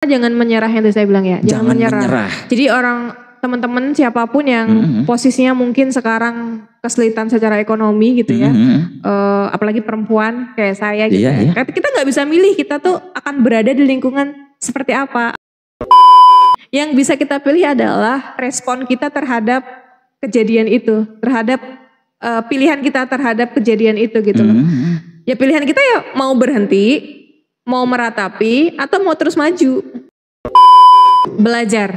Jangan menyerah yang tadi saya bilang ya. Jangan menyerah. Jadi teman-teman siapapun yang posisinya mungkin sekarang kesulitan secara ekonomi gitu ya. Apalagi perempuan kayak saya gitu. Kita nggak bisa milih kita tuh akan berada di lingkungan seperti apa. Yang bisa kita pilih adalah respon kita terhadap kejadian itu, terhadap pilihan kita terhadap kejadian itu gitu loh. Ya pilihan kita ya mau berhenti, mau meratapi, atau mau terus maju. Belajar.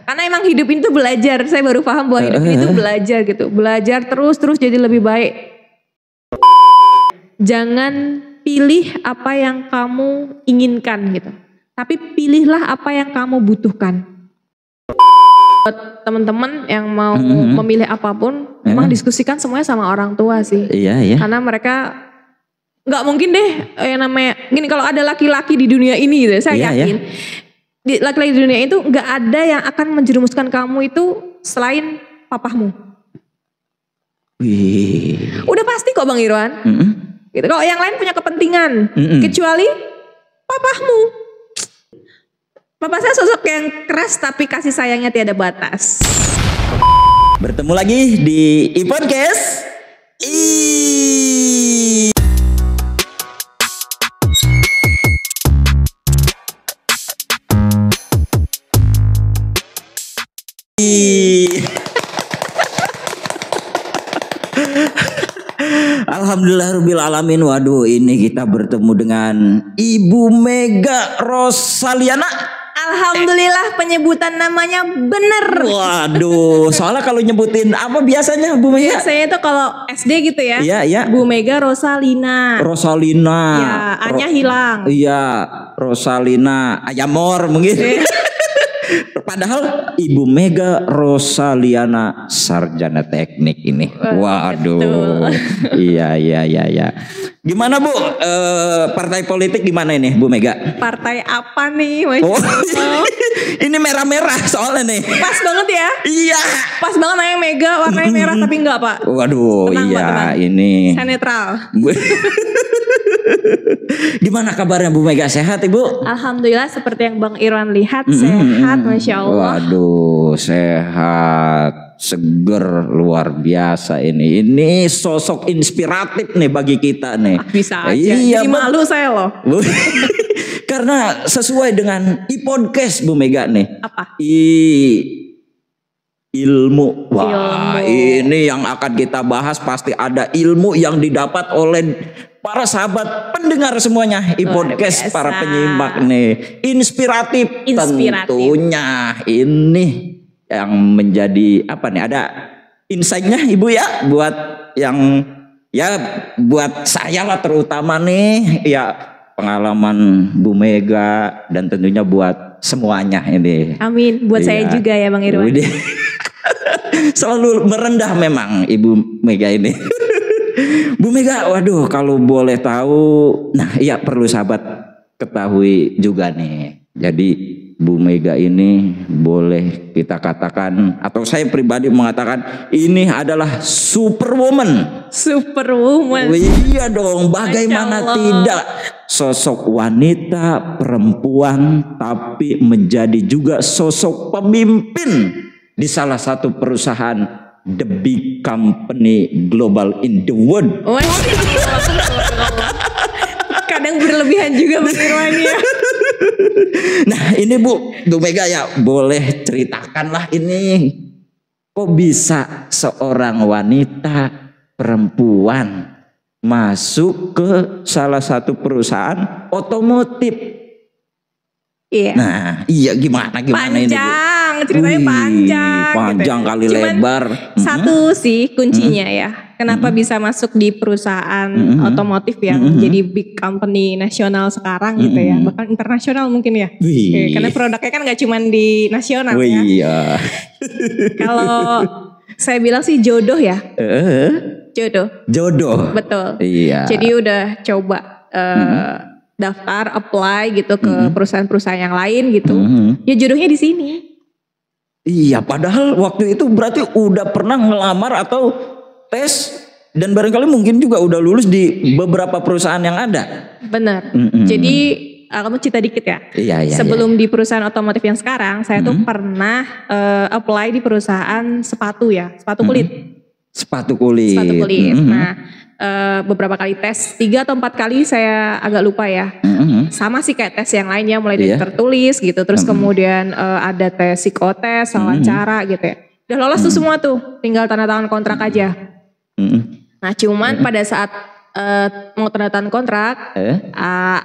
Karena emang hidup itu belajar. Saya baru paham bahwa hidup itu belajar gitu. Belajar terus jadi lebih baik. Jangan pilih apa yang kamu inginkan gitu. Tapi pilihlah apa yang kamu butuhkan. Buat teman-teman yang mau memilih apapun, memang diskusikan semuanya sama orang tua sih. Iya. Karena mereka nggak mungkin deh yang namanya gini, kalau ada laki-laki di dunia ini gitu, saya yakin laki-laki di dunia itu nggak ada yang akan menjerumuskan kamu itu selain papahmu. Wih. Udah pasti kok Bang Irwan. Gitu. Kalau yang lain punya kepentingan, kecuali papahmu. Papa saya sosok yang keras tapi kasih sayangnya tiada batas. Bertemu lagi di iPodcast. Alhamdulillahirabbil alamin. Waduh, ini kita bertemu dengan Ibu Mega Rosaliana. Alhamdulillah penyebutan namanya bener. Waduh, soalnya kalau nyebutin apa biasanya Bu Mega? Biasanya itu kalau SD gitu ya. Iya. Bu Mega Rosalina. Ya, A-nya hilang. Iya, Rosalina Ayamor mungkin. Padahal Ibu Mega Rosaliana sarjana teknik ini. Waduh. Iya. Gimana Bu? Partai politik di mana ini Bu Mega? Partai apa nih? Ini merah-merah soalnya nih. Pas banget ya? Iya. Pas banget namanya Mega, warnanya merah tapi enggak Pak. Waduh, tenang. Ini. Saya netral. Gimana kabarnya Bu Mega? Sehat Ibu? Alhamdulillah seperti yang Bang Irwan lihat sehat, Masya Allah. Waduh, sehat, seger, luar biasa ini. Ini sosok inspiratif nih bagi kita nih. Bisa aja. Iya, jadi malu saya loh. Karena sesuai dengan iPodcast Bu Mega nih. Apa? Ilmu. Wah, ini yang akan kita bahas pasti ada ilmu yang didapat oleh para sahabat pendengar semuanya iPodcast, para penyimak nih. Inspiratif. Tentunya ini yang menjadi apa nih, ada insight-nya Ibu ya buat yang buat saya lah terutama nih ya, pengalaman Bu Mega dan tentunya buat semuanya ini. Amin, buat saya juga ya Bang Irwan. Selalu merendah memang Ibu Mega ini. Bu Mega, waduh kalau boleh tahu, nah iya perlu sahabat ketahui juga nih. Jadi Bu Mega ini boleh kita katakan, atau saya pribadi mengatakan ini adalah superwoman. Superwoman. Iya dong, bagaimana tidak, sosok wanita perempuan tapi menjadi juga sosok pemimpin di salah satu perusahaan the big company global in the world. Kadang berlebihan juga Bang Irwan ya. Nah ini Bu Mega ya, boleh ceritakanlah ini kok bisa seorang wanita perempuan masuk ke salah satu perusahaan otomotif. Iya. Nah, iya gimana ini Bu? Ceritanya panjang gitu. Kali lebar. Satu sih kuncinya ya. Kenapa bisa masuk di perusahaan otomotif yang jadi big company nasional sekarang gitu ya. Bahkan internasional mungkin ya. Karena produknya kan gak cuma di nasional ya. Iya. Kalau saya bilang sih jodoh ya. Jodoh. Betul. Iya. Jadi udah coba daftar, apply gitu ke perusahaan-perusahaan yang lain gitu. Ya jodohnya di sini. Iya, padahal waktu itu berarti udah pernah ngelamar atau tes dan barangkali mungkin juga udah lulus di beberapa perusahaan yang ada. Benar. Jadi kamu cerita dikit ya. Iya. Sebelum di perusahaan otomotif yang sekarang, saya tuh pernah apply di perusahaan sepatu ya, sepatu kulit. Sepatu kulit. Nah, beberapa kali tes, 3 atau 4 kali saya agak lupa ya. Sama sih kayak tes yang lainnya, mulai dari tertulis gitu, terus kemudian ada tes psikotes, wawancara gitu ya. Udah lolos tuh semua tuh, tinggal tanda tangan kontrak aja. Nah, cuman pada saat mau tanda tangan kontrak,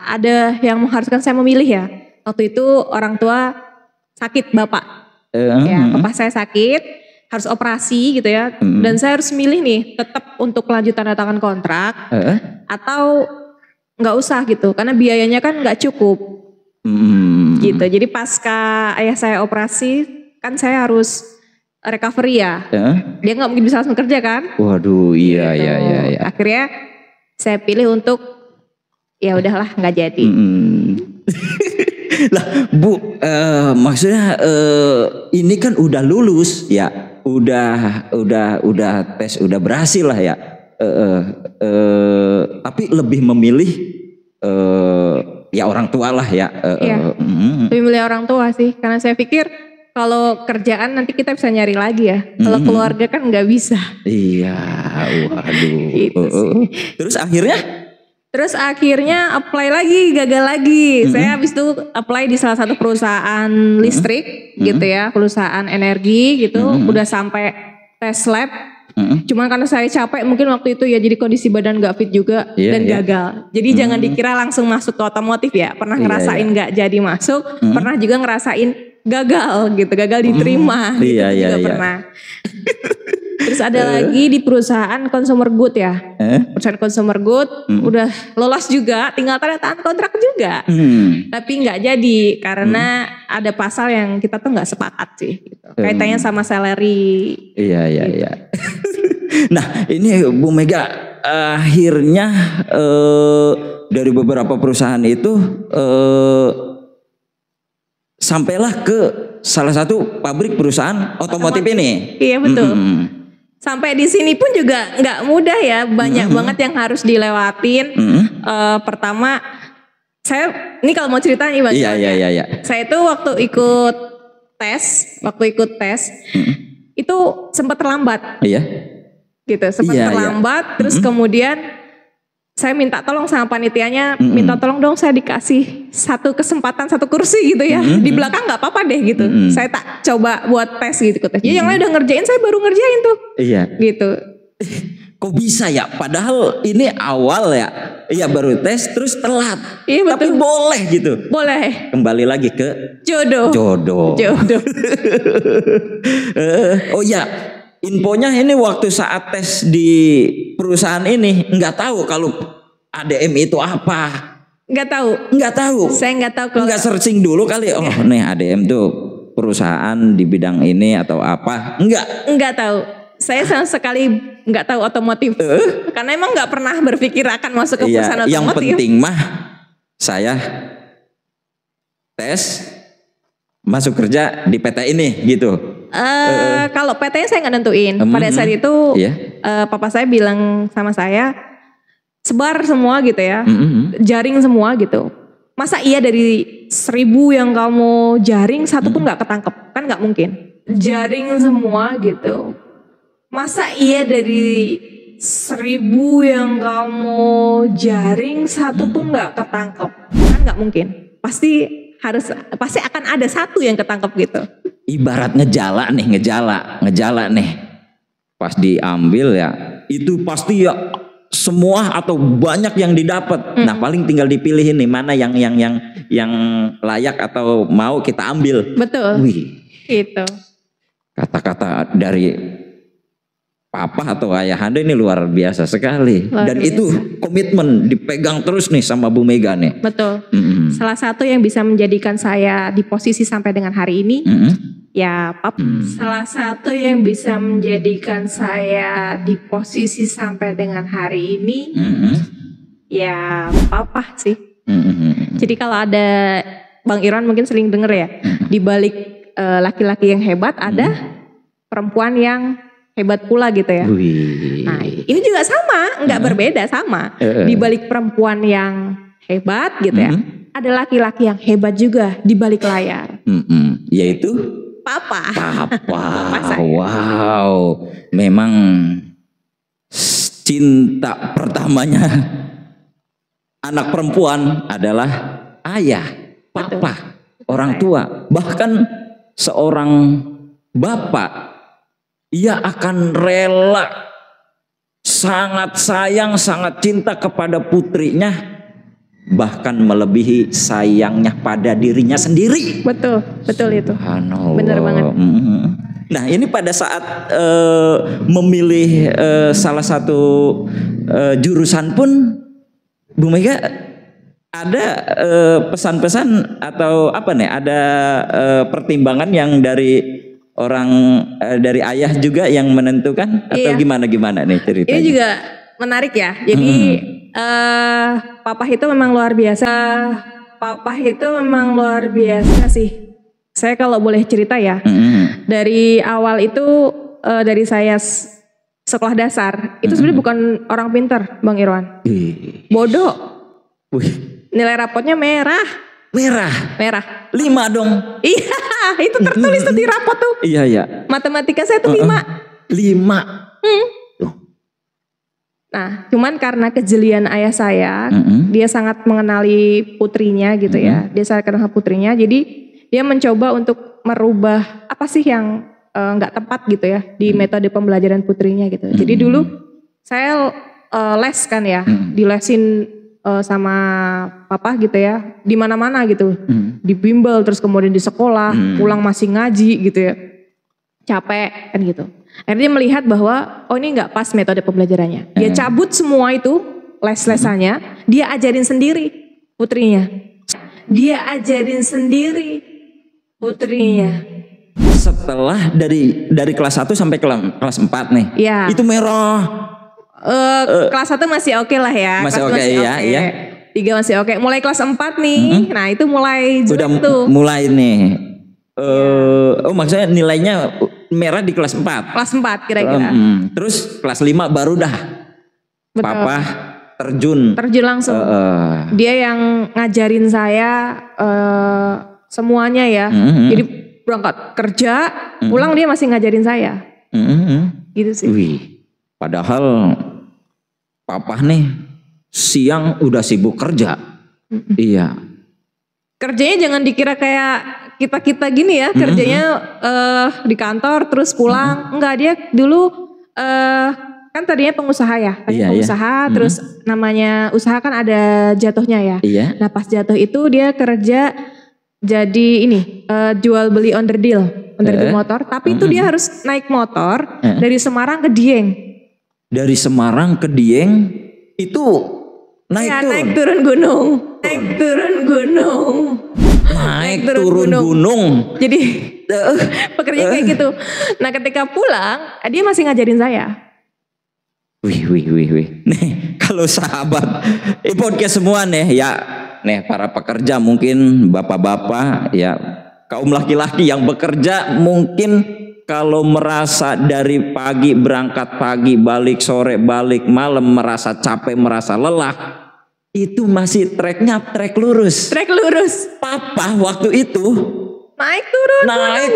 ada yang mengharuskan saya memilih ya. Waktu itu orang tua sakit, bapak. Ya, bapak saya sakit, harus operasi gitu ya. Dan saya harus milih nih, tetap untuk lanjut tanda tangan kontrak atau nggak usah gitu, karena biayanya kan nggak cukup. Gitu. Jadi pasca ayah saya operasi, kan saya harus recovery ya. Dia nggak mungkin bisa langsung kerja kan? Waduh, iya. Akhirnya saya pilih untuk ya udahlah nggak jadi. Lah Bu, maksudnya ini kan udah lulus ya, udah tes, udah berhasil lah ya. Tapi lebih memilih ya orang tua lah ya. Lebih milih orang tua sih, karena saya pikir kalau kerjaan nanti kita bisa nyari lagi ya. Kalau keluarga kan nggak bisa. Iya, waduh. Gitu sih. Terus akhirnya apply lagi, gagal lagi. Saya habis itu apply di salah satu perusahaan listrik gitu ya, perusahaan energi gitu. Udah sampai tes lab. Cuman karena saya capek mungkin waktu itu ya, jadi kondisi badan gak fit juga dan gagal. Jadi jangan dikira langsung masuk ke otomotif ya. Pernah ngerasain gak jadi masuk, pernah juga ngerasain gagal gitu, gagal diterima gitu juga pernah. Terus ada lagi di perusahaan consumer good ya. Perusahaan consumer good udah lolos juga, tinggal tanda tangan kontrak juga. Tapi nggak jadi karena ada pasal yang kita tuh nggak sepakat sih. Gitu. Kaitannya sama salary. Iya. Nah ini Bu Mega akhirnya dari beberapa perusahaan itu sampailah ke salah satu pabrik perusahaan otomotif ini. Iya betul. Sampai di sini pun juga nggak mudah ya, banyak banget yang harus dilewatin. Pertama, saya ini kalau mau cerita nih Bang. Iya. Saya itu waktu ikut tes, itu sempat terlambat. Iya. Gitu, sempat terlambat. Terus kemudian saya minta tolong sama panitianya, minta tolong dong saya dikasih satu kesempatan, satu kursi gitu ya. Di belakang nggak apa-apa deh gitu. Saya tak coba buat tes gitu. Jadi yang lain udah ngerjain, saya baru ngerjain tuh. Iya. Gitu. Kok bisa ya? Padahal ini awal ya. Iya baru tes terus telat. Iya betul. Tapi boleh gitu. Boleh. Kembali lagi ke jodoh. Oh iya. Infonya ini waktu saat tes di perusahaan ini nggak tahu kalau ADM itu apa. Nggak tahu. Saya nggak tahu. Nggak searching dulu kali. Oh nih ADM tuh perusahaan di bidang ini atau apa? Nggak tahu. Saya sama sekali nggak tahu otomotif. Karena emang nggak pernah berpikir akan masuk ke perusahaan otomotif. Yang penting mah saya tes masuk kerja di PT ini gitu. Kalau PT-nya saya nggak nentuin. Pada saat itu papa saya bilang sama saya, sebar semua gitu ya, jaring semua gitu. Masa iya dari 1.000 yang kamu jaring satu pun nggak ketangkep? Kan nggak mungkin. Jaring semua gitu. Masa iya dari 1.000 yang kamu jaring satu pun nggak ketangkep? Kan nggak mungkin. Pasti akan ada satu yang ketangkep gitu. Ibarat ngejala nih. Pas diambil ya, itu pasti ya semua atau banyak yang didapat. Nah, paling tinggal dipilih nih mana yang layak atau mau kita ambil. Betul. Wih. Gitu. Kata-kata dari papa atau ayahanda ini luar biasa sekali. Dan itu komitmen dipegang terus nih sama Bu Mega nih. Betul. Salah satu yang bisa menjadikan saya di posisi sampai dengan hari ini, ya papa. Salah satu yang bisa menjadikan saya di posisi sampai dengan hari ini, ya papa sih. Jadi kalau ada Bang Irwan mungkin sering denger ya, di balik laki-laki yang hebat ada perempuan yang hebat pula gitu ya. Nah ini juga sama, nggak berbeda, sama. Di balik perempuan yang hebat gitu ya, ada laki-laki yang hebat juga di balik layar. Yaitu Papa. Papa saya. Wow, memang cinta pertamanya anak perempuan adalah ayah, papa, betul. Orang tua. Bahkan seorang bapak, ia akan rela, sangat sayang, sangat cinta kepada putrinya, bahkan melebihi sayangnya pada dirinya sendiri. Betul, betul itu. Benar banget. Nah, ini pada saat memilih salah satu jurusan pun, Bu Mega ada pesan-pesan atau apa nih? Ada pertimbangan yang dari orang dari ayah juga yang menentukan atau gimana nih ceritanya? Ini juga menarik ya. Jadi papa itu memang luar biasa. Papa itu memang luar biasa sih. Saya kalau boleh cerita ya. Dari awal itu dari saya sekolah dasar itu sebenarnya bukan orang pintar, Bang Irwan. Bodoh. Nilai rapotnya merah. 5 dong. Iya, itu tertulis tuh di rapot tuh. Iya. Matematika saya tuh 5. Nah, cuman karena kejelian ayah saya, dia sangat mengenali putrinya gitu ya. Dia sangat kenal putrinya, jadi dia mencoba untuk merubah apa sih yang nggak tepat gitu ya di metode pembelajaran putrinya gitu. Jadi dulu saya les kan ya, dilesin sama papa gitu ya, di mana-mana gitu, di bimbel, terus kemudian di sekolah, pulang masih ngaji gitu ya, capek kan gitu. Akhirnya dia melihat bahwa ini nggak pas metode pembelajarannya. Dia cabut semua itu les-lesannya, dia ajarin sendiri putrinya. Setelah dari kelas 1 sampai kelas 4 nih, itu merah. Kelas 1 masih oke lah ya. Masih oke ya. 3 masih oke. Mulai kelas 4 nih, nah itu mulai jelek tuh. Mulai nih. Maksudnya nilainya merah di kelas 4. Kelas 4 kira-kira. Terus kelas 5 baru dah. Betul. Papa terjun langsung. Dia yang ngajarin saya semuanya ya. Jadi berangkat kerja, pulang dia masih ngajarin saya. Gitu sih. Wih, padahal papa nih siang udah sibuk kerja. Iya. Kerjanya jangan dikira kayak kita gini ya, kerjanya di kantor terus pulang. Enggak, dia dulu kan tadinya pengusaha ya. Pengusaha terus namanya usaha kan ada jatuhnya ya. Nah pas jatuh itu dia kerja jadi jual beli onderdil motor. Tapi itu dia harus naik motor dari Semarang ke Dieng. Dari Semarang ke Dieng itu naik turun gunung. Jadi pekerjaan kayak gitu. Nah ketika pulang dia masih ngajarin saya. Wih. Nih kalau sahabat podcast semua nih ya, nih para pekerja mungkin bapak-bapak ya, kaum laki-laki yang bekerja mungkin kalau merasa dari pagi berangkat pagi, balik sore, balik malam, merasa capek, merasa lelah, itu masih trek lurus. Papa waktu itu naik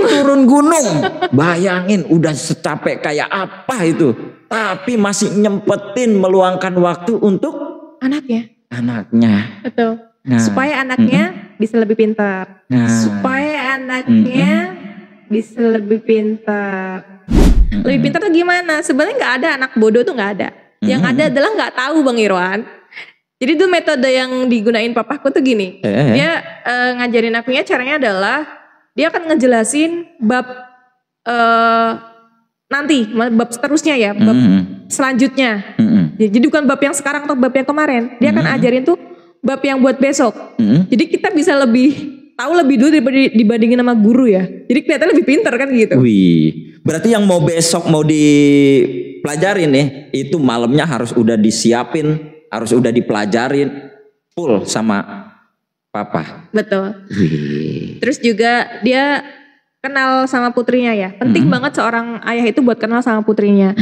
turun gunung. Bayangin udah secapek kayak apa itu, tapi masih nyempetin meluangkan waktu untuk anaknya. Betul. Nah, supaya anaknya bisa lebih pintar. Lebih pintar tuh gimana? Sebenarnya nggak ada anak bodoh tuh, nggak ada. Yang ada adalah nggak tahu, Bang Irwan. Jadi tuh metode yang digunain papaku tuh gini. Dia ngajarin akunya caranya adalah dia akan ngejelasin bab nanti, bab seterusnya ya, bab selanjutnya. Jadi bukan bab yang sekarang atau bab yang kemarin. Dia akan ajarin tuh bab yang buat besok. Jadi kita bisa tahu lebih dulu dibandingin sama guru ya. Jadi kelihatan lebih pintar kan gitu. Wih, berarti yang mau besok mau dipelajarin nih, itu malamnya harus udah disiapin, harus udah dipelajarin full sama papa. Betul. Wih. Terus juga dia kenal sama putrinya ya. Penting banget seorang ayah itu buat kenal sama putrinya.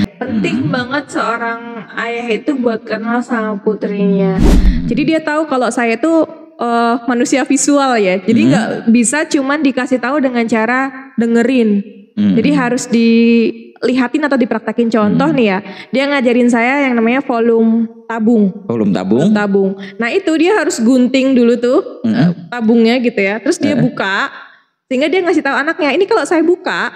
Jadi dia tahu kalau saya itu manusia visual ya. Jadi nggak bisa cuman dikasih tahu dengan cara dengerin. Jadi harus dilihatin atau dipraktekin. Contoh nih ya, dia ngajarin saya yang namanya volume tabung. Volume tabung. Nah itu dia harus gunting dulu tuh tabungnya gitu ya. Terus dia buka, sehingga dia ngasih tahu anaknya, ini kalau saya buka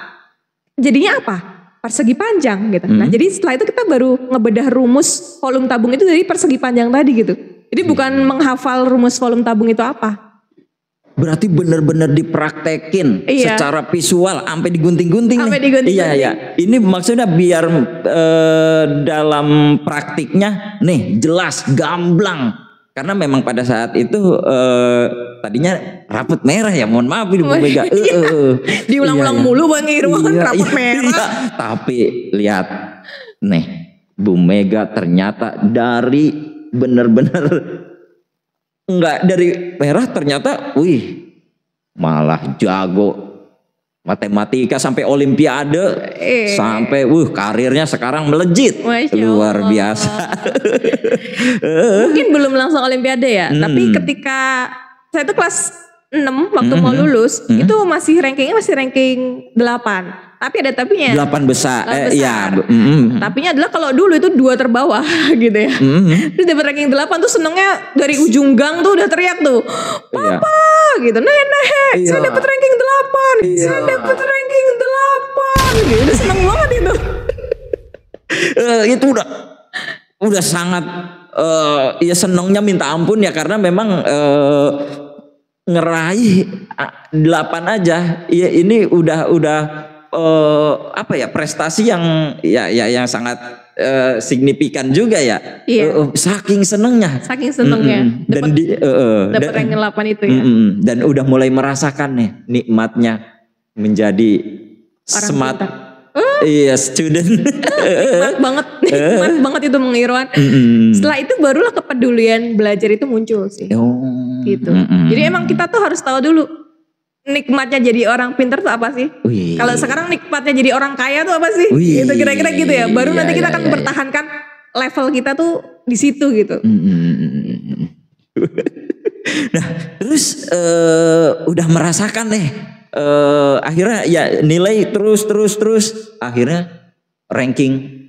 jadinya apa? Persegi panjang gitu. Nah jadi setelah itu kita baru ngebedah rumus volume tabung itu dari persegi panjang tadi gitu. Jadi bukan menghafal rumus volume tabung itu apa. Berarti benar-benar dipraktekin secara visual sampai digunting-gunting. Iya. Ini maksudnya biar dalam praktiknya nih jelas, gamblang. Karena memang pada saat itu tadinya rambut merah ya, mohon maaf Bu Mega. Diulang-ulang mulu Bang Irwan rambut merah. Tapi lihat nih, Bu Mega ternyata dari benar-benar enggak dari merah ternyata malah jago matematika sampai olimpiade sampai karirnya sekarang melejit. Luar biasa. Mungkin belum langsung olimpiade ya, tapi ketika saya itu kelas 6 waktu mau lulus itu masih ranking 8. Tapi ada tapinya. 8 besar. Tapinya adalah kalau dulu itu 2 terbawah gitu ya. Terus dapat ranking 8 tuh senengnya dari ujung gang tuh udah teriak tuh. Papa gitu. Nenek, saya dapat ranking 8. Saya dapat ranking 8 gitu. Seneng banget itu. Itu udah sangat ya senengnya minta ampun ya, karena memang ngeraih 8 aja. Ya ini udah prestasi yang sangat signifikan juga ya. Saking senengnya. Dapat ranking 8 itu ya. Dan udah mulai merasakan nih nikmatnya menjadi smart student. Nikmat banget itu Bang Irwan. Setelah itu barulah kepedulian belajar itu muncul sih. Gitu. Jadi emang kita tuh harus tahu dulu nikmatnya jadi orang pintar tuh apa sih? Kalau sekarang nikmatnya jadi orang kaya tuh apa sih? Gitu kira-kira gitu ya. Baru nanti kita akan mempertahankan level kita tuh di situ gitu. Nah, terus udah merasakan nih akhirnya ya nilai terus akhirnya ranking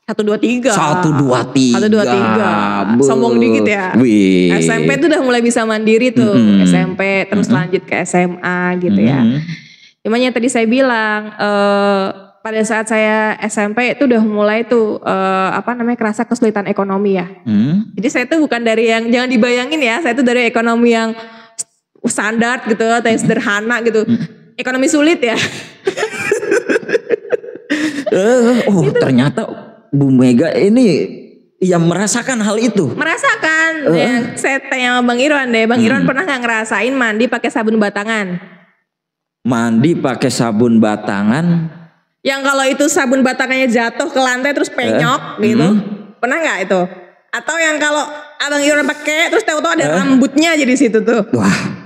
1, 2, 3. 1, 2, 3. Sombong dikit ya. SMP tuh udah mulai bisa mandiri tuh. SMP terus lanjut ke SMA gitu ya. Cuman yang tadi saya bilang pada saat saya SMP itu udah mulai tuh kerasa kesulitan ekonomi ya. Jadi saya tuh bukan dari yang, jangan dibayangin ya, saya tuh dari ekonomi yang standar gitu atau yang sederhana gitu. Ekonomi sulit ya. Gitu. Ternyata Bu Mega ini yang merasakan hal itu. Merasakan. Saya tanya sama Bang Irwan deh. Bang Irwan pernah gak ngerasain mandi pakai sabun batangan? Mandi pakai sabun batangan? Yang kalau itu sabun batangannya jatuh ke lantai terus penyok gitu. Pernah gak itu? Atau yang kalau Abang Irwan pakai terus tahu-tahu ada rambutnya jadi situ tuh. Wah.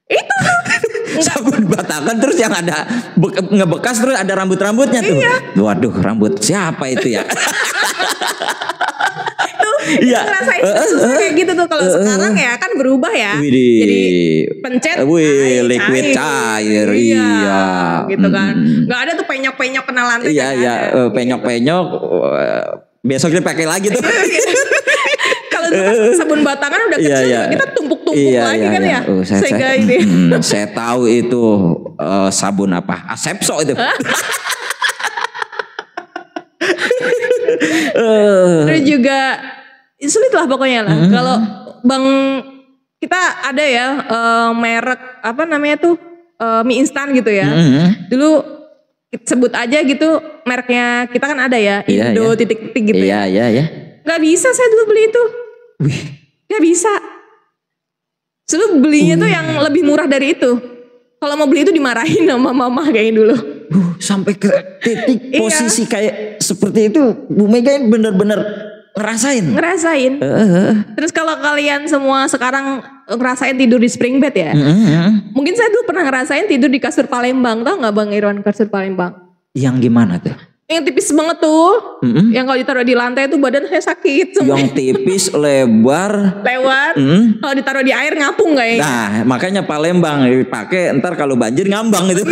Itu tuh. Sabun batangan terus yang ada ngebekas terus ada rambut-rambutnya tuh. Waduh, rambut siapa itu ya? Iya. Ngerasain susah kayak gitu tuh. Kalau sekarang ya kan berubah ya. Jadi pencet liquid cair. Gitu kan. Gak ada tuh penyok-penyok kena lantai. Iya, penyok-penyok besok kita pakai lagi tuh. Kalau sabun batangan udah kecil kita tumpuk-tumpuk lagi kan ya. Sehingga ini. Saya tahu itu sabun apa? Asepso itu. Terus juga sulit lah pokoknya lah. Kalau kita ada ya merek apa namanya tuh mie instan gitu ya. Dulu sebut aja gitu mereknya kita kan ada ya Indo titik-titik gitu ya. Gak bisa saya dulu beli itu. Gak bisa. Dulu belinya tuh yang lebih murah dari itu. Kalau mau beli itu dimarahin sama mama kayaknya dulu. Sampai ke titik posisi kayak seperti itu Bu Mega ini bener-bener ngerasain. Terus kalau kalian semua sekarang ngerasain tidur di spring bed ya. Mungkin saya dulu pernah ngerasain tidur di kasur Palembang. Tahu gak Bang Irwan kasur Palembang? Yang gimana tuh? Yang tipis banget tuh. Yang kalau ditaruh di lantai tuh badan saya sakit. Yang tipis, lebar. Lewat. Kalau ditaruh di air ngapung kayaknya. Nah makanya Palembang dipakai ntar kalau banjir ngambang itu.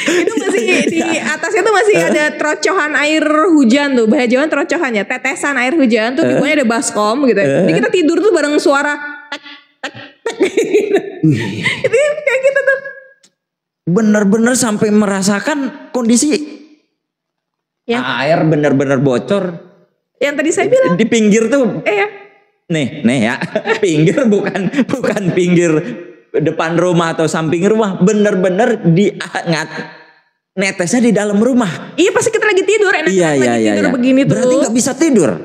Itu masih di atasnya tuh masih ada trocohan air hujan tuh. Bahasa trocohan ya. Tetesan air hujan tuh. Di bawahnya ada baskom gitu. Jadi kita tidur tuh bareng suara tek tek tek gitu. Itu kayak gitu tuh. Bener-bener sampai merasakan kondisi air bener-bener bocor. Yang tadi saya bilang di pinggir tuh. Ya. Nih ya, pinggir bukan pinggir depan rumah atau samping rumah, bener-bener netesnya di dalam rumah. Iya pasti kita lagi tidur, enak tidur begini tuh. Berarti nggak bisa tidur.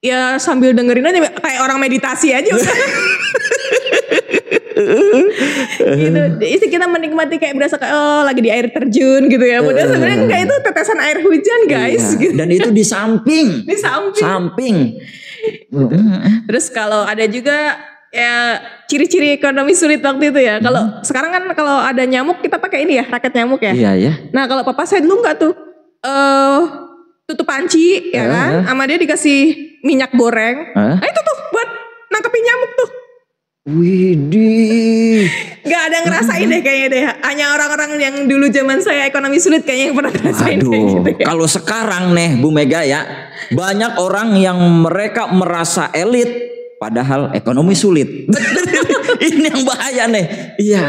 Ya sambil dengerin aja kayak orang meditasi aja udah. Gitu. Isi kita menikmati kayak berasa kayak lagi di air terjun gitu ya. Padahal sebenarnya enggak, itu tetesan air hujan guys. Gitu. Dan itu di samping. Di samping. Terus kalau ada juga ya ciri-ciri ekonomi sulit waktu itu ya. Kalau sekarang kan kalau ada nyamuk kita pakai ini ya, raket nyamuk ya. Iya. Nah kalau papa saya dulu enggak tuh tutup panci ya kan, sama dia dikasih minyak goreng. Nah itu tuh buat nangkepin nyamuk tuh. Widih. Gak ada ngerasain deh kayaknya deh. Hanya orang-orang yang dulu zaman saya ekonomi sulit kayaknya yang pernah ngerasain kayak gitu ya. Kalau sekarang nih Bu Mega ya, banyak orang yang mereka merasa elit padahal ekonomi sulit. Ini yang bahaya nih. Iya.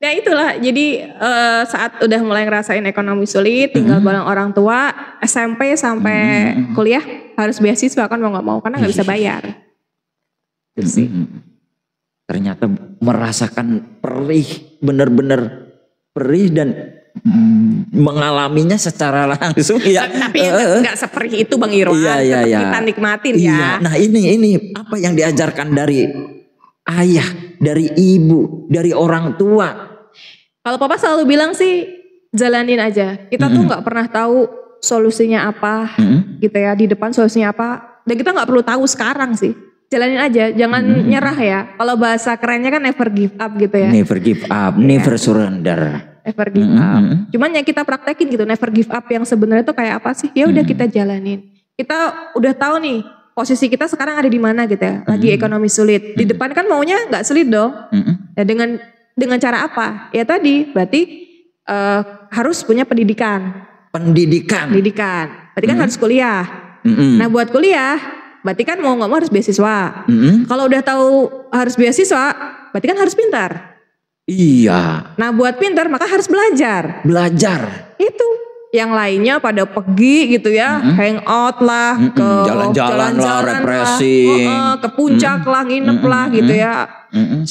Nah itulah, jadi saat udah mulai ngerasain ekonomi sulit, tinggal bareng orang tua, SMP sampai kuliah harus beasiswa kan mau gak mau karena gak bisa bayar. Ternyata merasakan perih, benar-benar perih dan mengalaminya secara langsung ya. Tapi nggak seperih itu Bang Irwan. Iya. Kita nikmatin ya. Nah ini apa yang diajarkan dari ayah, dari ibu, dari orang tua. Kalau papa selalu bilang sih jalanin aja. Kita tuh nggak pernah tahu solusinya apa, gitu ya. Di depan solusinya apa. Dan kita nggak perlu tahu sekarang sih. Jalanin aja, jangan nyerah ya. Kalau bahasa kerennya kan never give up gitu ya. Never give up, never surrender. Never give up. Cuman yang kita praktekin gitu, never give up yang sebenarnya tuh kayak apa sih? Ya udah kita jalanin. Kita udah tahu nih posisi kita sekarang ada di mana gitu ya. Lagi ekonomi sulit. Di depan kan maunya nggak sulit dong. Ya dengan cara apa? Ya tadi berarti harus punya pendidikan. Berarti kan harus kuliah. Nah buat kuliah berarti kan mau gak mau harus beasiswa. Kalau udah tahu harus beasiswa, berarti kan harus pintar. Iya. Nah buat pintar maka harus belajar. Itu. Yang lainnya pada pergi gitu ya, hangout lah, ke jalan-jalan lah, refreshing, ke puncak lah, nginep lah gitu ya,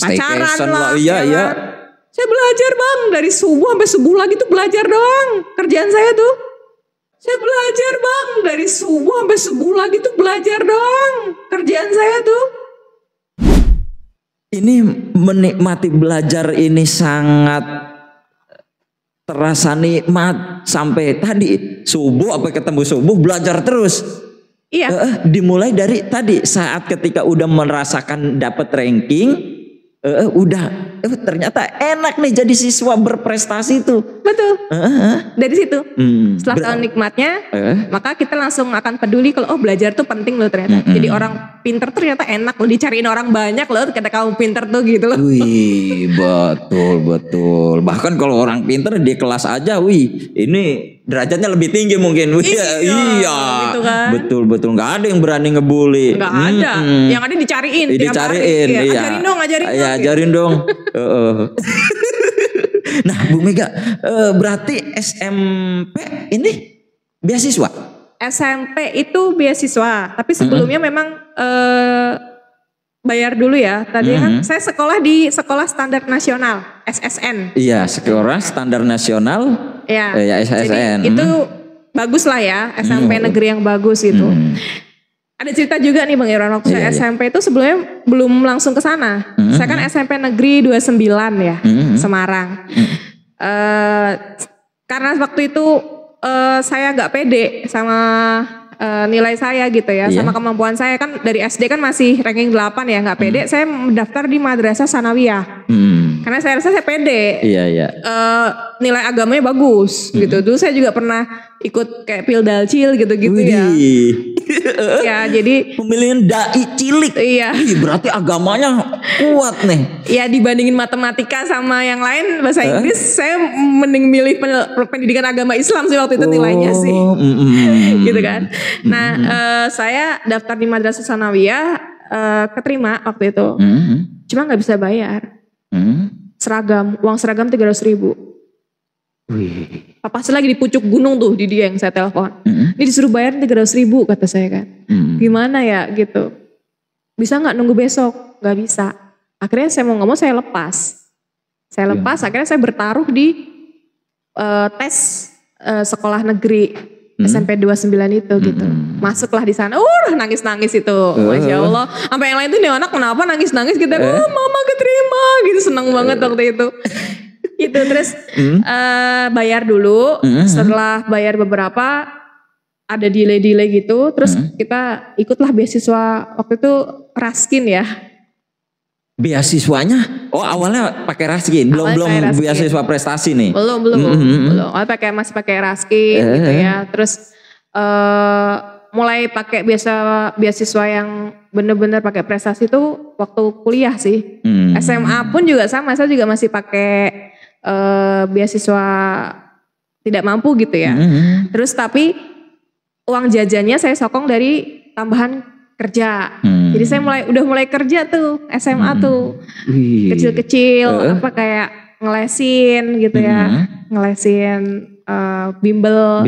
pacaran lah. Iya. Saya belajar Bang, dari subuh sampai subuh lagi tuh belajar doang. Kerjaan saya tuh. Saya belajar Bang, dari subuh sampai subuh lagi tuh belajar doang. Kerjaan saya tuh. Ini menikmati belajar ini sangat terasa nikmat. Sampai tadi subuh apa ketemu subuh belajar terus. Iya. Dimulai dari tadi saat ketika udah merasakan dapat ranking. Ternyata enak nih jadi siswa berprestasi tuh. Betul. Dari situ. Setelah tahu nikmatnya, maka kita langsung akan peduli kalau belajar tuh penting loh ternyata. Jadi orang pinter ternyata enak loh, dicariin orang banyak loh kata kamu pinter tuh gitu loh. Wih, betul. Bahkan kalau orang pinter di kelas aja, ini derajatnya lebih tinggi mungkin. Iya. Gitu kan. Betul. Nggak ada yang berani ngebully. Nggak ada. Yang ada dicariin. Iya. Ajarin dong. Nah Bu Mega, berarti SMP ini beasiswa? SMP itu beasiswa. Tapi sebelumnya memang bayar dulu ya. Tadi kan saya sekolah di Sekolah Standar Nasional, SSN. Iya, Sekolah Standar Nasional. Ya, SSN. Jadi itu bagus lah ya, SMP negeri yang bagus itu. Ada cerita juga nih Bang Irwan, waktu saya SMP itu sebelumnya belum langsung ke sana. Saya kan SMP negeri 29 ya, Semarang. Karena waktu itu saya nggak pede sama nilai saya gitu ya, sama kemampuan saya kan dari SD kan masih ranking 8 ya, nggak pede. Saya mendaftar di Madrasah Sanawiyah. Karena saya rasa saya pede. Nilai agamanya bagus gitu. Dulu saya juga pernah ikut kayak Pildalcil gitu-gitu ya. Ya jadi pemilihan dai cilik. Iya. Berarti agamanya kuat nih. Ya dibandingin matematika sama yang lain bahasa Inggris, saya mending milih pendidikan agama Islam sih waktu itu nilainya sih. Gitu kan. Nah saya daftar di Madrasah Sanawiyah, keterima waktu itu. Cuma gak bisa bayar. Seragam, uang seragam 300.000. Pas lagi di pucuk gunung tuh di dia yang saya telepon. Ini disuruh bayar 300.000 kata saya kan. Gimana ya gitu. Bisa gak nunggu besok? Gak bisa. Akhirnya saya mau gak mau saya lepas. Akhirnya saya bertaruh di tes sekolah negeri SMP 29 itu gitu. Masuklah di sana. Nangis-nangis itu. Masya Allah. Sampai yang lain tuh nih anak kenapa nangis-nangis gitu. Mama keterima gitu. Senang banget waktu itu. Gitu terus bayar dulu. Setelah bayar beberapa ada delay gitu. Terus kita ikutlah beasiswa waktu itu Raskin ya. Beasiswanya? Oh awalnya pakai Raskin, belum beasiswa prestasi nih. Belum. Awalnya masih pakai Raskin gitu ya. Terus mulai pakai beasiswa yang bener-bener pakai prestasi itu waktu kuliah sih. SMA pun juga sama, saya juga masih pakai beasiswa tidak mampu gitu ya. Terus tapi uang jajannya saya sokong dari tambahan kerja. Jadi saya udah mulai kerja tuh SMA tuh. Kecil-kecil kayak ngelesin gitu ya. Ngelesin bimbel.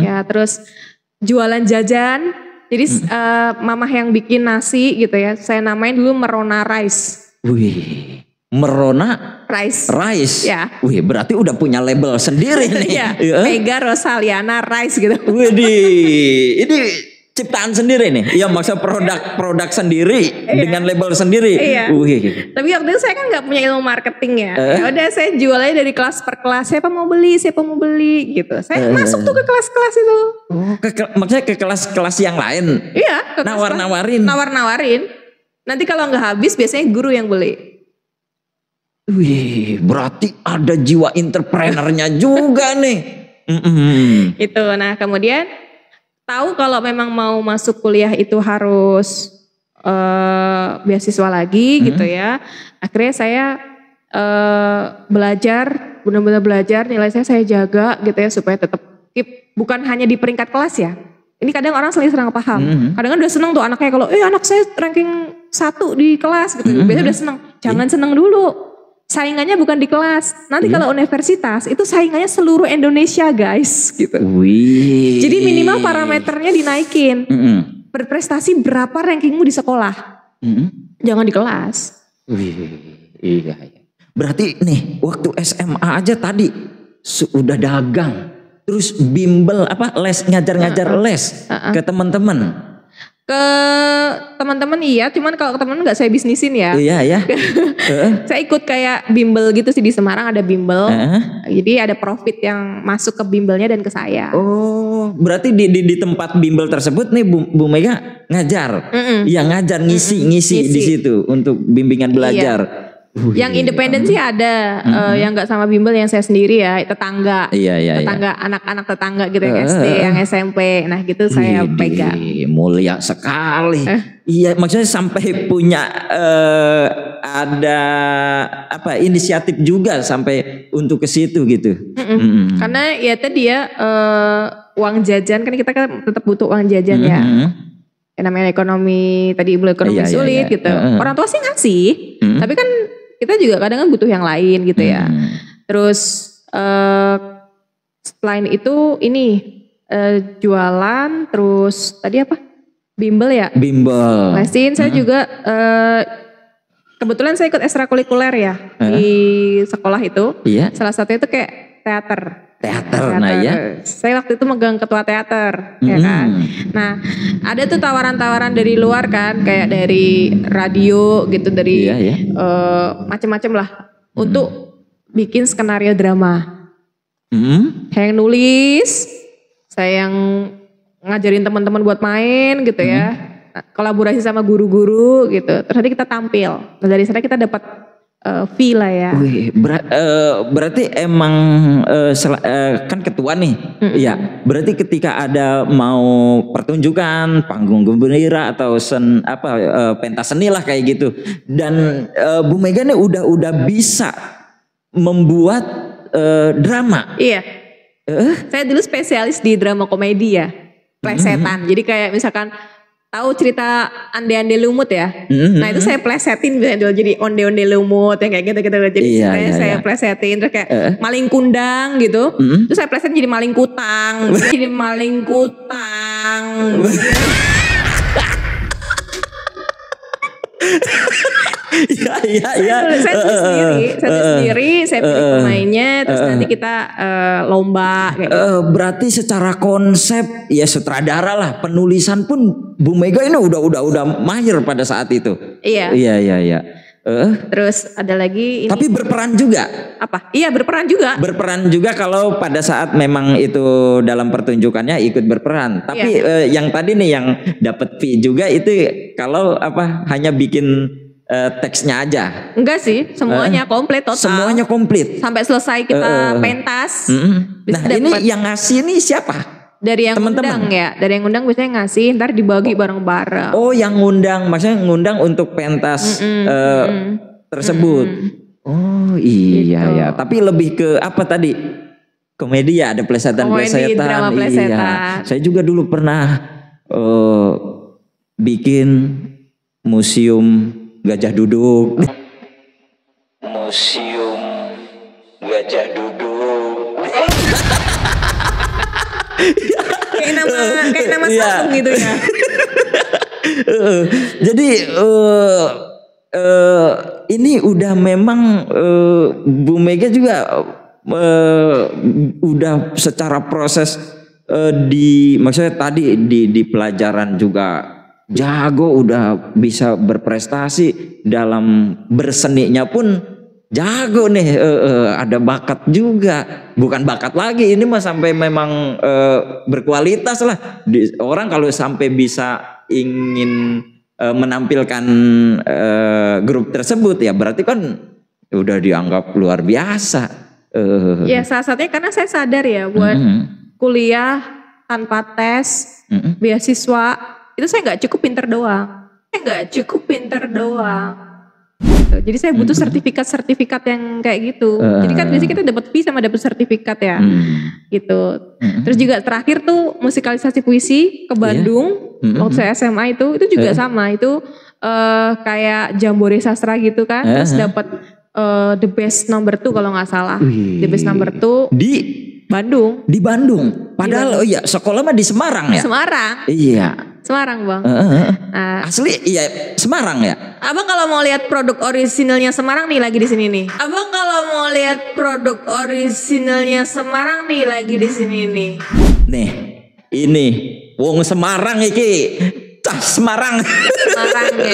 Ya terus jualan jajan. Jadi mamah yang bikin nasi gitu ya. Saya namain dulu Merona Rice. Merona Rice. Ya. Berarti udah punya label sendiri nih. Mega Rosaliana Rice gitu. Ini ciptaan sendiri nih. Ya maksudnya produk sendiri dengan label sendiri. Tapi waktu itu saya kan nggak punya ilmu marketing ya. Udah saya jualnya dari kelas per kelas. Siapa mau beli gitu. Saya masuk tuh ke kelas-kelas itu. Maksudnya ke kelas-kelas yang lain. Iya. Nawar-nawarin. Nanti kalau nggak habis biasanya guru yang beli. Berarti ada jiwa entrepreneurnya juga nih. Itu. Nah kemudian tahu kalau memang mau masuk kuliah itu harus beasiswa lagi gitu ya. Akhirnya saya benar-benar belajar, nilai saya jaga gitu ya supaya tetap keep, bukan hanya di peringkat kelas ya. Ini kadang orang salah paham. Kadang udah seneng tuh anaknya kalau anak saya ranking 1 di kelas gitu. Biasanya udah seneng. Jangan seneng dulu. Saingannya bukan di kelas. Nanti kalau universitas itu saingannya seluruh Indonesia guys gitu. Jadi minimal parameternya dinaikin. Berprestasi berapa rankingmu di sekolah. Jangan di kelas. Iya. Berarti nih waktu SMA aja tadi sudah dagang. Terus bimbel les ngajar-ngajar les ke teman-teman. Ke teman-teman iya, cuman kalau ke teman nggak saya bisnisin ya. Iya. Saya ikut kayak bimbel gitu sih di Semarang ada bimbel. Jadi ada profit yang masuk ke bimbelnya dan ke saya. Oh, berarti di tempat bimbel tersebut nih Bu Mega ngajar. Iya ngajar ngisi di situ untuk bimbingan belajar. Yang independen sih ada, yang nggak sama bimbel yang saya sendiri ya, tetangga. Tetangga anak-anak tetangga gitu yang SD, yang SMP. Nah gitu saya pegang. Mulia sekali. Iya, maksudnya sampai punya ada inisiatif juga sampai untuk ke situ gitu. Karena ya tadi ya uang jajan kan kita kan tetap butuh uang jajan ya. Yang namanya ekonomi tadi ekonomi sulit gitu. Orang tua sih ngasih, tapi kan kita juga kadang kan butuh yang lain gitu ya. Terus selain itu ini jualan, terus tadi apa? Bimbel ya? Bimbel. Lesin saya juga kebetulan saya ikut ekstrakurikuler ya di sekolah itu. Salah satunya itu kayak teater. Nah ya. Saya waktu itu megang ketua teater ya kan. Nah ada tuh tawaran-tawaran dari luar kan, kayak dari radio gitu, dari macam-macam lah untuk bikin skenario drama. Saya yang nulis, saya yang ngajarin teman-teman buat main gitu ya. Kolaborasi sama guru-guru gitu. Terus nanti kita tampil. Nah, dari sana kita dapat fee lah ya. Wih, berarti emang kan ketua nih, ya. Berarti ketika ada mau pertunjukan panggung gembira atau pentas seni lah kayak gitu, dan Bu Mega nih udah bisa membuat drama. Iya. Saya dulu spesialis di drama komedi ya, plesetan. Jadi kayak misalkan tahu cerita Ande-Ande Lumut ya. Nah itu saya plesetin jadi onde-onde lumut yang kayak gitu-gitu. Jadi saya plesetin terus kayak maling kundang gitu. Terus saya plesetin jadi maling kutang. Jadi maling kutang. Iya. Saya tulis sendiri, saya pilih pemainnya, terus nanti kita lomba kayak gitu. Berarti secara konsep ya sutradara lah, penulisan pun Bu Mega ini udah mahir pada saat itu. Iya. Iya. Terus ada lagi ini. Tapi berperan juga. Apa? Iya, berperan juga. Berperan juga kalau pada saat memang itu dalam pertunjukannya ikut berperan. Tapi yang tadi nih yang dapat fee juga itu kalau hanya bikin teksnya aja. Enggak sih, semuanya komplit total. Semuanya komplit. Sampai selesai kita pentas. Nah, ini yang ngasih ini siapa? Dari yang ngundang ya. Dari yang ngundang biasanya ngasih, ntar dibagi bareng-bareng. Oh, yang ngundang, maksudnya ngundang untuk pentas tersebut. Oh, iya gitu. Ya. Tapi lebih ke apa tadi? Komedi ya, ada plesetan-plesetan. Drama plesetan. Iya. Saya juga dulu pernah bikin museum gajah duduk. Museum gajah duduk. kayak nama sarung gitu ya. Jadi ini udah memang Bu Mega juga udah secara proses maksudnya tadi di pelajaran juga jago, udah bisa berprestasi dalam berseninya pun jago nih, ada bakat juga, bukan bakat lagi ini mah sampai memang berkualitas lah. Orang kalau sampai bisa ingin menampilkan grup tersebut ya berarti kan udah dianggap luar biasa. Ya salah satunya karena saya sadar ya buat kuliah tanpa tes, beasiswa itu saya nggak cukup pinter doang. Jadi saya butuh sertifikat yang kayak gitu. Jadi kan biasanya kita dapat fee sama dapat sertifikat ya, gitu. Terus juga terakhir tuh musikalisasi puisi ke Bandung waktu saya SMA itu juga sama. Itu kayak Jambore Sastra gitu kan. Terus dapat the best number 2 kalau nggak salah. The best number 2 di Bandung. Di Bandung. Padahal sekolah mah di Semarang ya. Semarang. Iya. Semarang bang. Asli iya Semarang ya. Abang kalau mau lihat produk orisinalnya Semarang nih lagi di sini nih. Abang kalau mau lihat produk orisinalnya Semarang nih lagi di sini nih. Nih ini wong Semarang iki. Semarang. Semarang ya.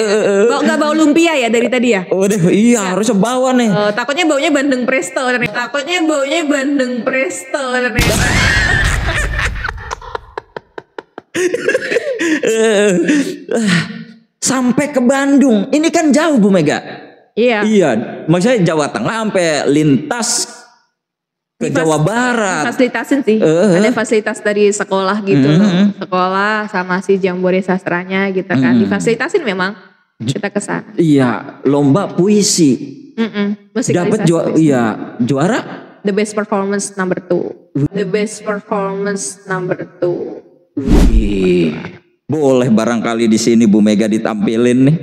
Nggak bau lumpia ya dari tadi ya? Oh iya harusnya bawa nih. Takutnya baunya Bandeng Presto. Sampai ke Bandung. Ini kan jauh Bu Mega. Iya. Maksudnya Jawa Tengah sampai lintas ke Jawa Barat. Fasilitasin sih. Ada fasilitas dari sekolah gitu loh. Sekolah sama si Jambore Sastranya gitu kan. Difasilitasin memang kita kesana. Iya, lomba puisi. Dapat juara. The best performance number 2. Boleh barangkali di sini Bu Mega ditampilin nih.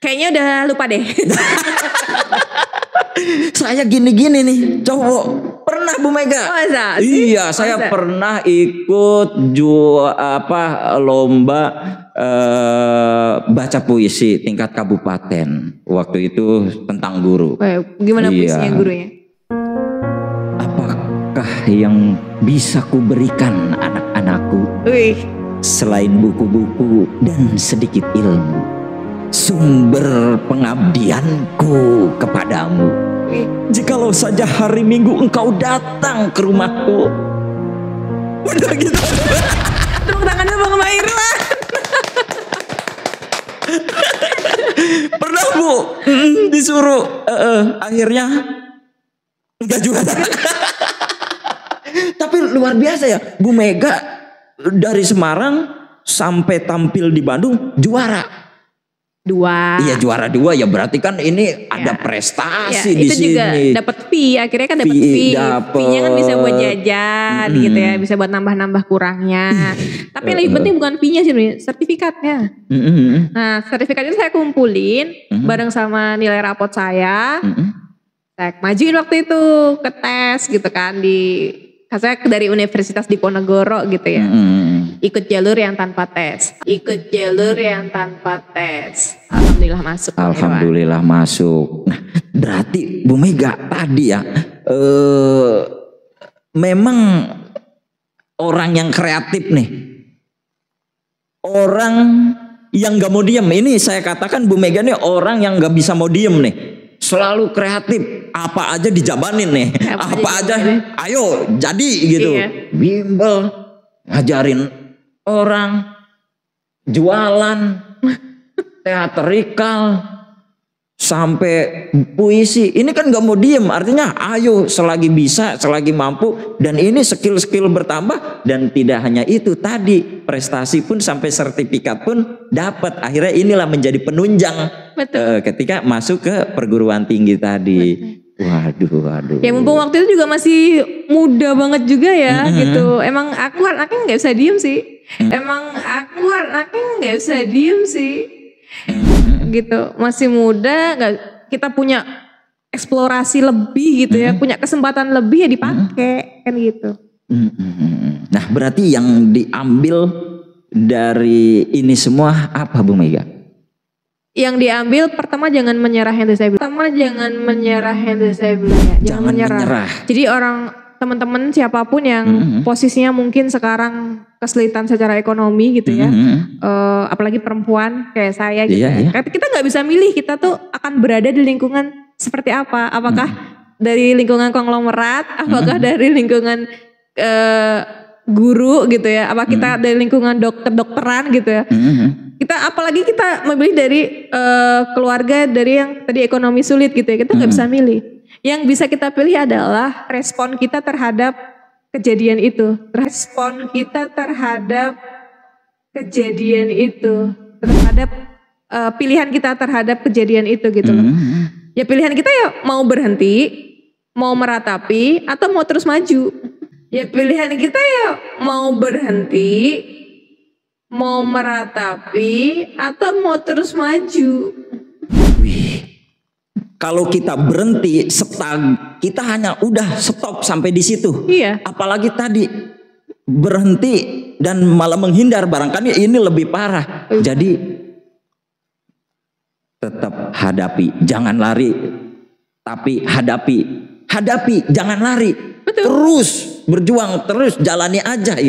Kayaknya udah lupa deh. Saya gini-gini nih cowok. Pernah Bu Mega? Iya, saya pernah ikut lomba baca puisi tingkat kabupaten. Waktu itu tentang guru. Gimana puisinya gurunya? Apakah yang bisa ku berikan anak-anakku selain buku-buku dan sedikit ilmu, sumber pengabdianku kepadamu. Jikalau saja hari Minggu engkau datang ke rumahku. Udah gitu. Tepuk tangan dulu Bang Irwan. Pernah Bu disuruh akhirnya enggak juara. Tapi luar biasa ya, Bu Mega dari Semarang sampai tampil di Bandung juara. Iya juara 2 ya, berarti kan ini ada prestasi di sini. Itu juga dapat fee, akhirnya kan dapat fee. Fee-nya kan bisa buat jajan gitu ya, bisa buat nambah-nambah kurangnya. Tapi yang lebih penting bukan fee-nya sih, sertifikatnya. Nah, sertifikat itu saya kumpulin bareng sama nilai rapot saya. Saya majuin waktu itu ke tes gitu kan saya dari Universitas Diponegoro gitu ya. Ikut jalur yang tanpa tes. Alhamdulillah masuk. Alhamdulillah masuk. Nah, berarti Bu Mega tadi ya memang orang yang kreatif nih. Orang yang gak mau diem. Ini saya katakan Bu Mega nih orang yang gak bisa mau diem nih. Selalu kreatif, apa aja dijabanin nih, apa aja ayo jadi gitu. Bimbel, ngajarin orang, jualan, teatrikal, sampai puisi. Ini kan gak mau diem, artinya ayo selagi bisa, selagi mampu. Dan ini skill-skill bertambah. Dan tidak hanya itu tadi, prestasi pun sampai sertifikat pun dapat. Akhirnya inilah menjadi penunjang ketika masuk ke perguruan tinggi tadi. Waduh. Ya mumpung waktu itu juga masih muda banget juga ya gitu. Emang aku anaknya gak bisa diem sih. Gitu, masih muda, kita punya eksplorasi lebih gitu ya, punya kesempatan lebih ya dipakai kan gitu. Nah berarti yang diambil dari ini semua apa Bu Mega? Yang diambil pertama jangan menyerah yang saya bilang. Jangan menyerah. Jadi teman-teman siapapun yang posisinya mungkin sekarang kesulitan secara ekonomi gitu ya, apalagi perempuan kayak saya gitu. Kita nggak bisa milih kita tuh akan berada di lingkungan seperti apa. Apakah dari lingkungan konglomerat, apakah dari lingkungan guru gitu ya, apa kita dari lingkungan dokteran gitu ya. Apalagi kita memilih dari keluarga dari yang tadi ekonomi sulit gitu ya, kita nggak bisa milih. Yang bisa kita pilih adalah respon kita terhadap kejadian itu. Terhadap pilihan kita terhadap kejadian itu gitu loh. Ya pilihan kita ya mau berhenti, mau meratapi, atau mau terus maju. Kalau kita berhenti, kita hanya udah stop sampai di situ. Iya. Apalagi tadi berhenti dan malah menghindar, barangkali ini lebih parah. Jadi tetap hadapi, jangan lari, tapi hadapi, jangan lari. Betul. Terus berjuang, terus jalani aja.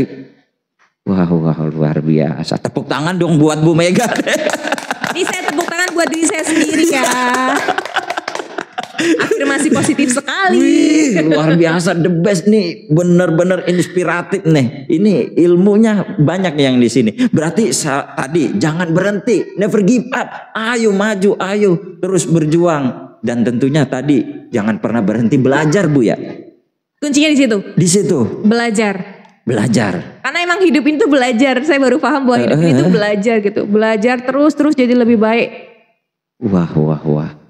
Wah, luar biasa. Tepuk tangan dong buat Bu Mega. Ini saya tepuk tangan buat diri saya sendiri ya. Afirmasi positif sekali. Wih, luar biasa, the best nih, bener-bener inspiratif nih. Ini ilmunya banyak yang di sini. Berarti tadi jangan berhenti, never give up. Ayo maju, ayo terus berjuang. Dan tentunya tadi jangan pernah berhenti belajar Bu ya. Kuncinya di situ. Di situ. Belajar. Karena emang hidup itu belajar. Saya baru paham bahwa hidup itu belajar gitu. Belajar terus jadi lebih baik. Wah.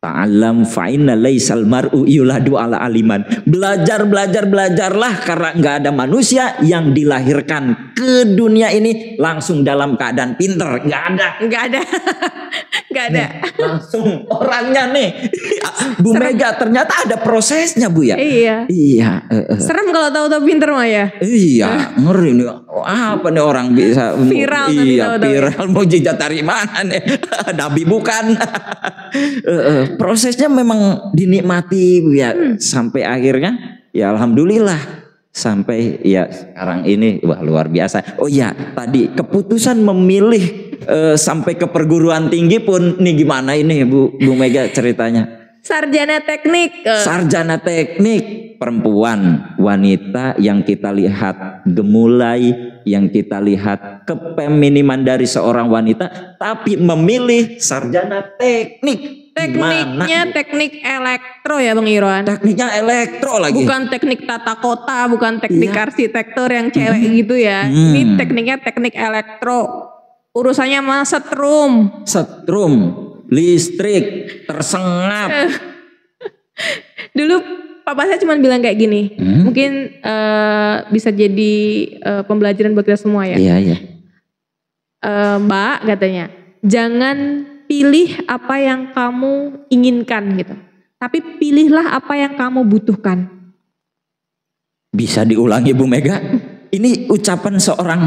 Ta'allam fa'inna laysal mar'u yuladu ala aliman. Belajarlah karena nggak ada manusia yang dilahirkan ke dunia ini langsung dalam keadaan pinter. Nggak ada. Langsung orangnya nih. Bu Mega ternyata ada prosesnya Bu ya. Iya. Serem kalau tahu-tahu pinter mah ya. Iya, ngeri nih. Apa nih orang bisa viral viral mujizat dari mana nih? Nabi bukan. Prosesnya memang dinikmati ya sampai akhirnya ya alhamdulillah sampai ya sekarang ini wah luar biasa. Oh ya tadi keputusan memilih sampai ke perguruan tinggi pun nih gimana ini Bu Mega ceritanya? Sarjana teknik. perempuan, wanita yang kita lihat gemulai, yang kita lihat kepeminiman dari seorang wanita, tapi memilih sarjana teknik. Tekniknya teknik elektro ya Bang Irwan. Tekniknya elektro lagi. Bukan teknik tata kota, bukan teknik arsitektur yang cewek gitu ya. Ini tekniknya teknik elektro. Urusannya mah setrum, listrik, tersengat. Dulu papa saya cuma bilang kayak gini, mungkin bisa jadi pembelajaran buat kita semua ya. Iya. Mbak katanya, jangan pilih apa yang kamu inginkan gitu, tapi pilihlah apa yang kamu butuhkan. Bisa diulangi Bu Mega? Ini ucapan seorang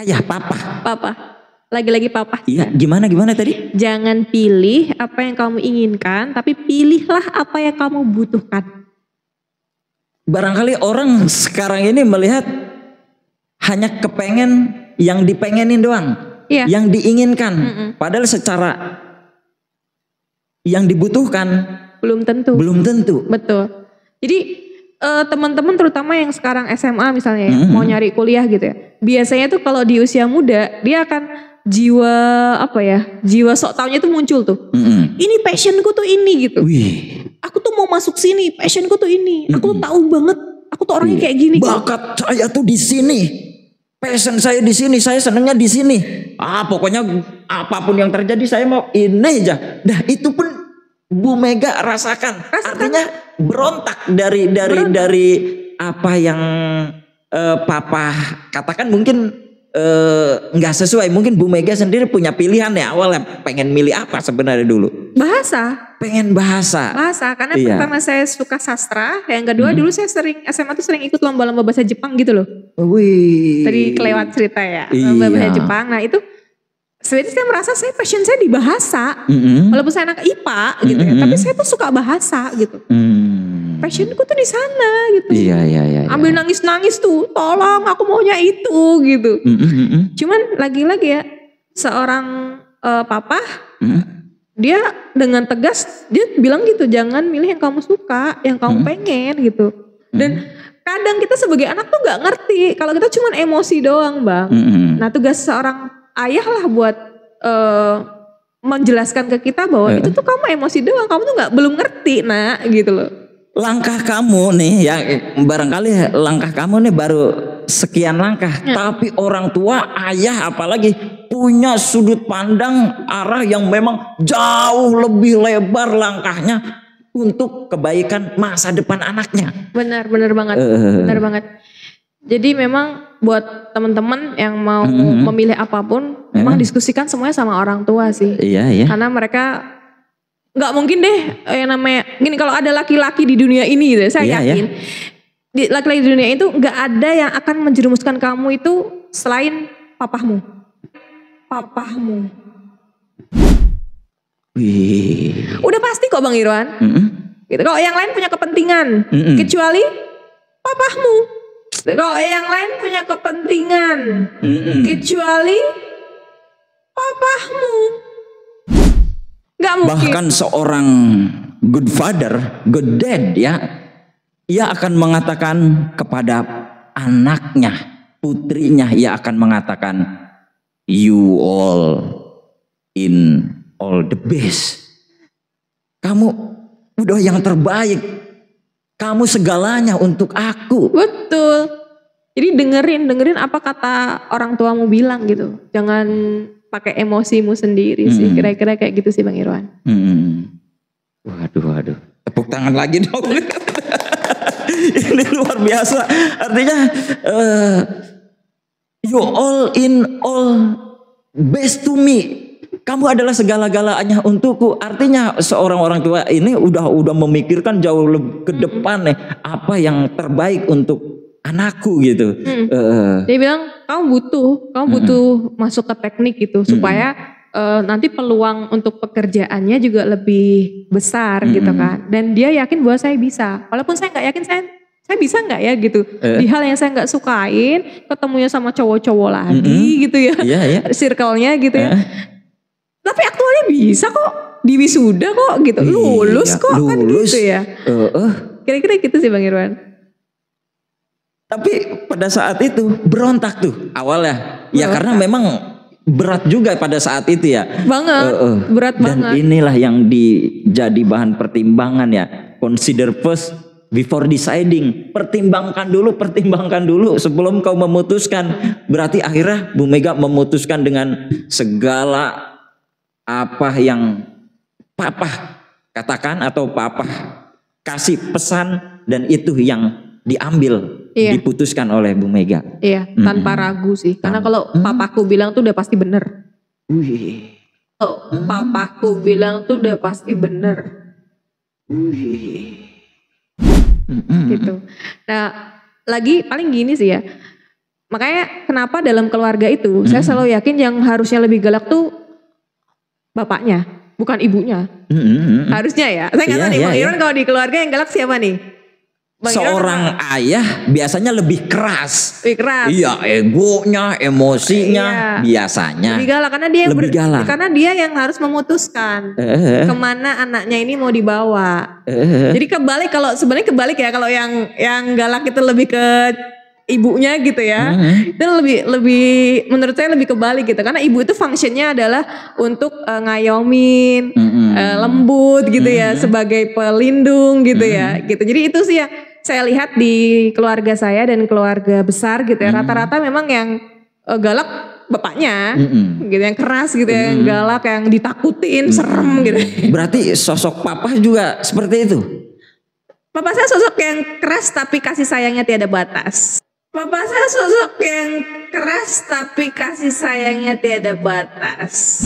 ayah, papa. Lagi-lagi papa. Iya, gimana tadi? Jangan pilih apa yang kamu inginkan, tapi pilihlah apa yang kamu butuhkan. Barangkali orang sekarang ini melihat hanya kepengen yang dipengenin doang, yang diinginkan. Padahal secara yang dibutuhkan belum tentu. Betul. Jadi teman-teman terutama yang sekarang SMA misalnya ya, mau nyari kuliah gitu ya. Biasanya tuh kalau di usia muda dia akan jiwa sok taunya tuh muncul tuh. Ini passionku tuh ini gitu. Aku tuh mau masuk sini, passionku tuh ini. Aku tuh tahu banget, aku tuh orangnya kayak gini. Bakat saya tuh di sini, passion saya di sini, saya senangnya di sini. Pokoknya apapun yang terjadi saya mau ini aja. Dah itu pun Bu Mega rasakan. Artinya berontak dari apa yang papa katakan mungkin nggak sesuai. Mungkin Bu Mega sendiri punya pilihan ya awalnya pengen milih apa sebenarnya dulu? Pengen bahasa karena pertama saya suka sastra, yang kedua dulu saya SMA tuh sering ikut lomba-lomba bahasa Jepang gitu loh. Tadi kelewat cerita ya, lomba bahasa Jepang. Nah itu sebenarnya saya merasa saya passion saya di bahasa, walaupun saya anak IPA gitu ya, tapi saya tuh suka bahasa gitu. Passionku tuh di sana gitu. Iya. Ambil nangis tuh, tolong aku maunya itu gitu. Cuman lagi-lagi ya, seorang papa, dia dengan tegas dia bilang gitu, jangan milih yang kamu suka, yang kamu pengen gitu. Dan kadang kita sebagai anak tuh nggak ngerti kalau kita cuman emosi doang Bang. Nah tugas seorang ayah lah buat menjelaskan ke kita bahwa itu tuh kamu emosi doang, kamu tuh belum ngerti nak gitu loh. Langkah kamu nih ya, barangkali langkah kamu nih baru sekian langkah, tapi orang tua, ayah apalagi punya sudut pandang arah yang memang jauh lebih lebar langkahnya untuk kebaikan masa depan anaknya. Benar banget. Jadi memang buat teman-teman yang mau memilih apapun, memang diskusikan semuanya sama orang tua sih. Iya. Karena mereka nggak mungkin deh yang namanya gini, kalau ada laki-laki di dunia ini gitu, saya yakin laki-laki di dunia itu nggak ada yang akan menjerumuskan kamu itu selain papahmu. Udah pasti kok Bang Irwan. Gitu. Kalau yang lain punya kepentingan, kecuali papahmu. Kalau yang lain punya kepentingan, kecuali papahmu. Gak mungkin. Bahkan seorang good father, good dad ya, ia akan mengatakan kepada anaknya, putrinya, ia akan mengatakan, you all in all the best. Kamu udah yang terbaik. Kamu segalanya untuk aku. Betul. Jadi dengerin apa kata orang tuamu bilang gitu. Jangan pakai emosimu sendiri sih. Kira-kira kayak gitu sih Bang Irwan. Waduh. Tepuk tangan lagi dong. Ini luar biasa. Artinya you all in all best to me. Kamu adalah segala-galanya untukku. Artinya seorang orang tua ini udah memikirkan jauh lebih ke depan nih, apa yang terbaik untuk anakku gitu. Dia bilang kamu butuh masuk ke teknik gitu supaya nanti peluang untuk pekerjaannya juga lebih besar gitu kan. Dan dia yakin bahwa saya bisa. Walaupun saya nggak yakin saya bisa nggak ya gitu. Di hal yang saya nggak sukain, ketemunya sama cowok-cowok lagi gitu ya. Circle-nya gitu ya. Tapi aktualnya bisa kok, di wisuda kok gitu, lulus kok kan gitu ya. Kira-kira gitu sih Bang Irwan. Tapi pada saat itu berontak tuh awalnya. Ya karena memang berat juga pada saat itu ya. Banget, berat dan banget. Dan inilah yang jadi bahan pertimbangan ya. Consider first before deciding. Pertimbangkan dulu sebelum kau memutuskan. Berarti akhirnya Bu Mega memutuskan dengan segala apa yang Papa katakan atau Papa kasih pesan, dan itu yang diambil, diputuskan oleh Bu Mega. Iya, tanpa ragu sih. Karena kalau papaku bilang tuh udah pasti bener. Oh, papaku bilang tuh udah pasti bener. Gitu. Nah, lagi paling gini sih ya. Makanya kenapa dalam keluarga itu saya selalu yakin yang harusnya lebih galak tuh bapaknya, bukan ibunya. Harusnya ya. Saya nggak tahu nih, Bang Iron kalau di keluarga yang galak siapa nih? Seorang ayah biasanya lebih keras. Lebih keras. Iya, egonya, emosinya biasanya. Lebih galak karena dia lebih galak. Karena dia yang harus memutuskan kemana anaknya ini mau dibawa. Jadi kebalik, kalau sebenarnya kebalik ya, kalau yang galak itu lebih ke ibunya gitu ya. Itu lebih menurut saya lebih kebalik gitu. Karena ibu itu fungsinya adalah untuk ngayomin, lembut gitu ya, sebagai pelindung gitu ya. Gitu. Jadi itu sih ya saya lihat di keluarga saya dan keluarga besar gitu ya. Rata-rata memang yang galak bapaknya, gitu, yang keras gitu ya, yang galak, yang ditakutin, serem gitu. Berarti sosok papa juga seperti itu? Papa saya sosok yang keras tapi kasih sayangnya tiada batas. Papa saya sosok yang keras tapi kasih sayangnya tiada batas.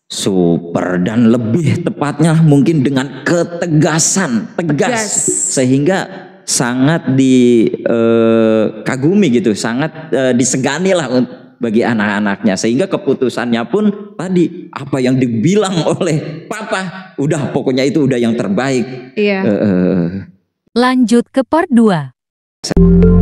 Super, dan lebih tepatnya mungkin dengan ketegasan, tegas. Sehingga sangat dikagumi gitu, sangat disegani lah bagi anak-anaknya, sehingga keputusannya pun tadi apa yang dibilang oleh papa, udah pokoknya itu udah yang terbaik. Lanjut ke part 2.